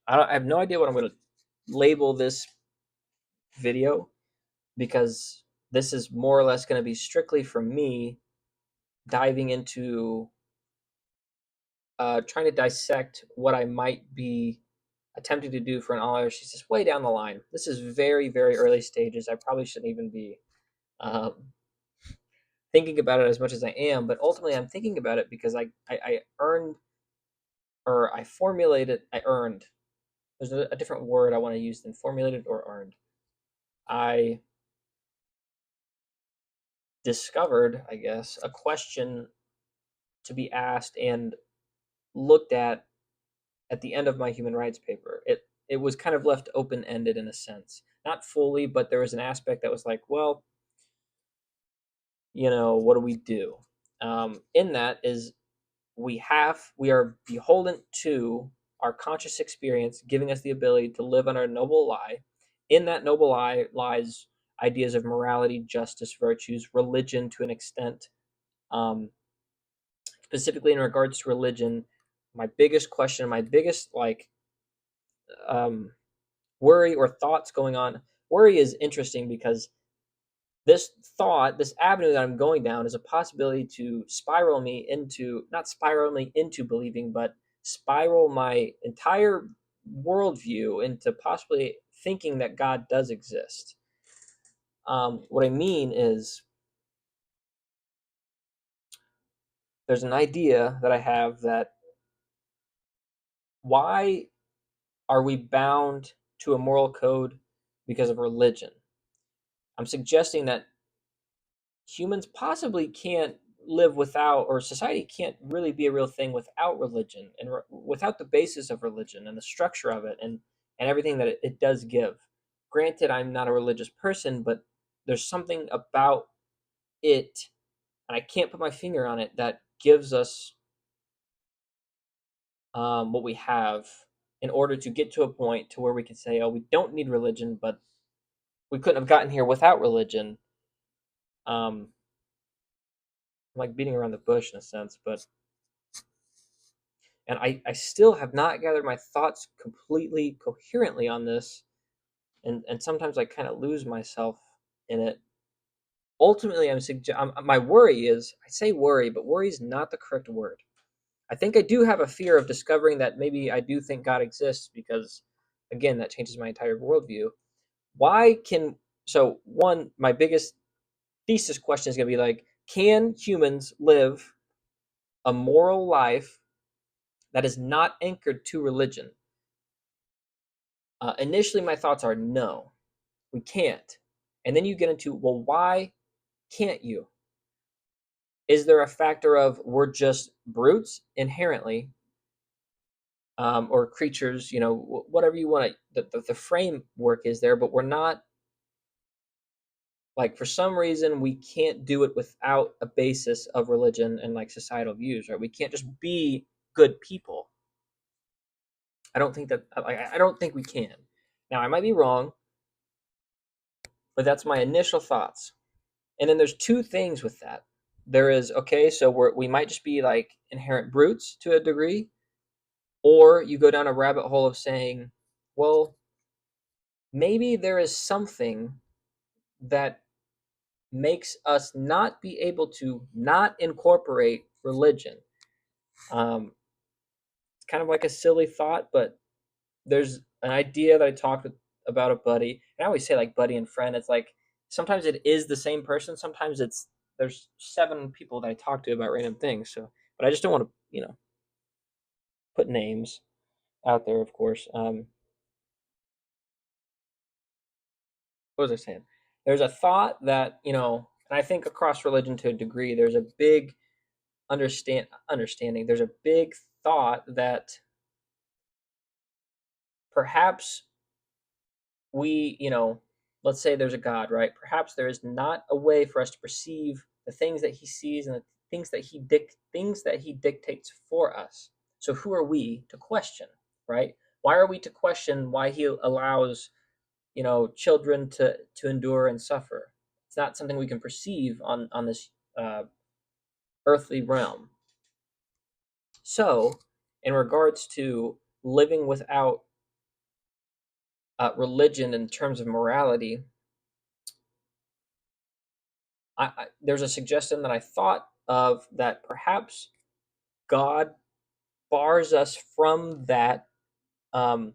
I have no idea what I'm going to label this video, because this is more or less going to be strictly for me diving into trying to dissect what I might be attempting to do for an all thesis way down the line. This is very, very early stages. I probably shouldn't even be um, thinking about it as much as I am, but ultimately I'm thinking about it because I earned, or I formulated, I earned. There's a different word I want to use than formulated or earned. I discovered, I guess, a question to be asked and looked at the end of my human rights paper. It was kind of left open ended in a sense, not fully, but there was an aspect that was like, well, what do we do? In that is we are beholden to our conscious experience, giving us the ability to live on our noble lie. In that noble lie lies ideas of morality, justice, virtues, religion to an extent. Um, Specifically in regards to religion, my biggest question, my biggest um, worry or thoughts going on. Worry is interesting because this thought, this avenue that I'm going down, is a possibility to spiral me into, not spiral me into believing, but spiral my entire worldview into possibly thinking that God does exist. What I mean is, there's an idea that I have that why are we bound to a moral code because of religion? I'm suggesting that humans possibly can't live without, or society can't really be a real thing without religion, and without the basis of religion and the structure of it, and everything that it does give. Granted, I'm not a religious person, but there's something about it, and I can't put my finger on it, that gives us what we have in order to get to a point to where we can say, oh, we don't need religion, but we couldn't have gotten here without religion. I'm like beating around the bush in a sense, but and I still have not gathered my thoughts completely coherently on this, and sometimes I kind of lose myself in it. Ultimately, my worry is, I say worry, but worry is not the correct word. I think I do have a fear of discovering that maybe I do think God exists, because again, that changes my entire worldview. Why can So one, my biggest thesis question is going to be like, can humans live a moral life that is not anchored to religion? Initially, my thoughts are no, we can't. And then you get into, well, why can't you? Is there a factor of we're just brutes inherently, or creatures, whatever you want to, the framework is there, but we're not, like, for some reason, we can't do it without a basis of religion and like societal views, right? We can't just be good people. I don't think we can. Now, I might be wrong, but that's my initial thoughts. And then there's two things with that. There is, okay, so we might just be like inherent brutes to a degree, or you go down a rabbit hole of saying, well, maybe there is something that makes us not be able to not incorporate religion. It's kind of like a silly thought, but there's an idea that I talked about a buddy, and I always say like buddy and friend. It's like sometimes it is the same person. Sometimes there's 7 people that I talk to about random things. So, but I just don't want to, put names out there, of course. What was I saying? There's a thought that, and I think across religion to a degree, there's a big understanding. There's a big thought that perhaps let's say there's a God, right? Perhaps there is not a way for us to perceive the things that He sees and the things that He dictates for us. So who are we to question, right? Why are we to question why He allows, children to endure and suffer? It's not something we can perceive on this uh, earthly realm. So, in regards to living without religion in terms of morality, there's a suggestion that I thought of that perhaps God bars us from that, um,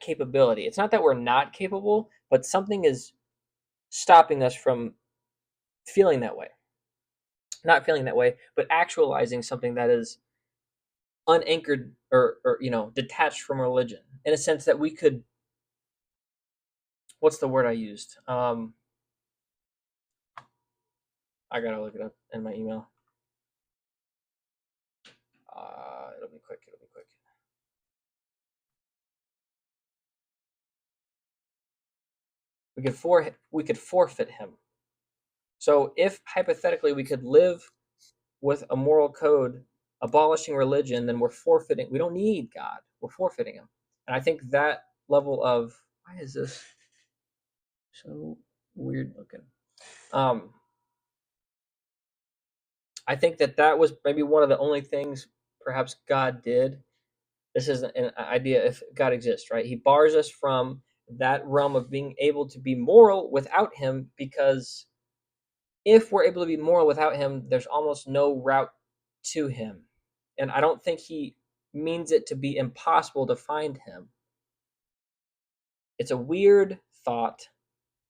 capability. It's not that we're not capable, but something is stopping us from feeling that way. Not feeling that way, but actualizing something that is unanchored, or detached from religion, in a sense that we could. What's the word I used? I gotta look it up in my email. It'll be quick. It'll be quick. We could forfeit him. So if hypothetically we could live with a moral code abolishing religion, then we're forfeiting. We don't need God. We're forfeiting him. And I think that level of, why is this so weird looking? I think that was maybe one of the only things perhaps God did. This is an idea if God exists, right? He bars us from that realm of being able to be moral without him, because if we're able to be moral without him, there's almost no route to him. And I don't think he means it to be impossible to find him. It's a weird thought,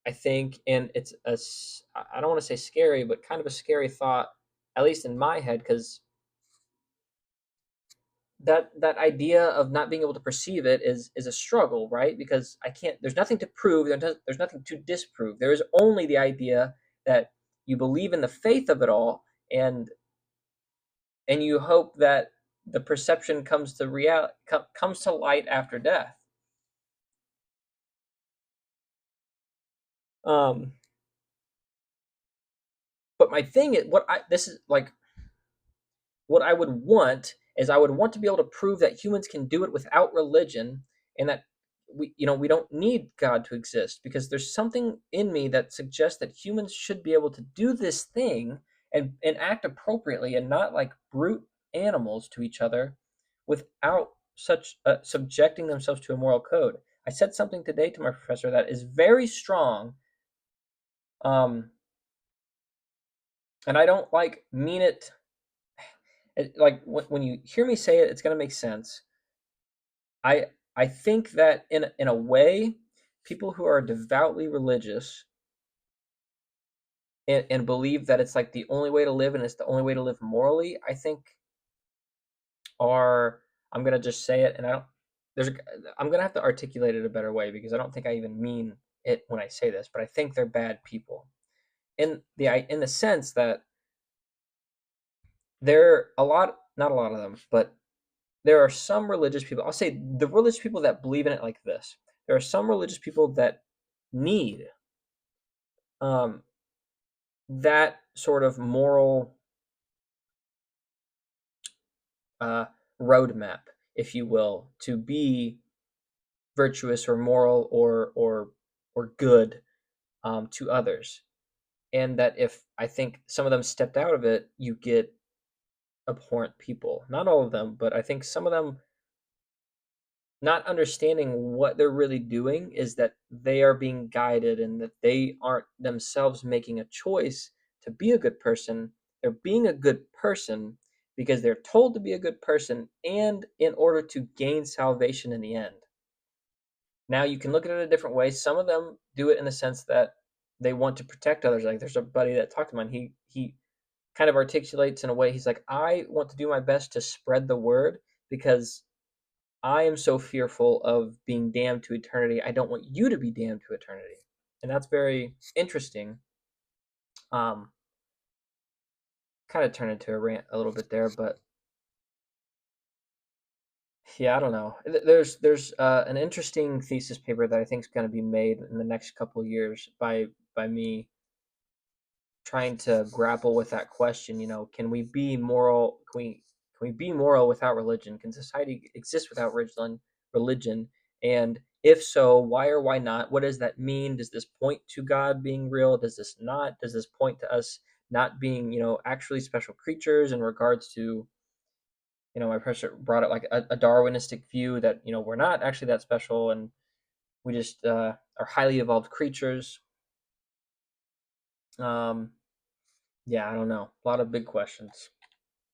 I think, and I don't want to say scary, but kind of a scary thought, at least in my head, because that idea of not being able to perceive it is a struggle, right? Because I can't. There's nothing to prove. There's nothing to disprove. There is only the idea that you believe in the faith of it all, and you hope that the perception comes to comes to light after death. Um, but my thing is, this is like what I would want is I would want to be able to prove that humans can do it without religion, and that we don't need God to exist, because there's something in me that suggests that humans should be able to do this thing and act appropriately and not like brute animals to each other without such subjecting themselves to a moral code. I said something today to my professor that is very strong, um, and I don't like mean it. Like when you hear me say it, it's gonna make sense. I think that in a way, people who are devoutly religious and believe that it's like the only way to live and it's the only way to live morally, I think are, I'm gonna just say it, and I don't there's a, I'm gonna have to articulate it a better way, because I don't think I even mean it when I say this, but I think they're bad people in the sense that they're a lot, not a lot of them, but there are some religious people. I'll say the religious people that believe in it like this. There are some religious people that need um, that sort of moral uh, roadmap, if you will, to be virtuous or moral or good, to others. And that if I think some of them stepped out of it, you get abhorrent people. Not all of them, but I think some of them not understanding what they're really doing is that they are being guided, and that they aren't themselves making a choice to be a good person. They're being a good person because they're told to be a good person, and in order to gain salvation in the end. Now you can look at it a different way. Some of them do it in the sense that they want to protect others. Like there's a buddy that talked to mine. He kind of articulates in a way. He's like, I want to do my best to spread the word, because I am so fearful of being damned to eternity. I don't want you to be damned to eternity. And that's very interesting. Um, Kind of turned into a rant a little bit there, but yeah, I don't know. There's an interesting thesis paper that I think is going to be made in the next couple of years by me, trying to grapple with that question. Can we be moral? Can we be moral without religion? Can society exist without religion? And if so, why or why not? What does that mean? Does this point to God being real? Does this not? Does this point to us not being, actually special creatures in regards to, my professor brought it like a Darwinistic view that we're not actually that special, and we just are highly evolved creatures. Um, yeah, I don't know. A lot of big questions.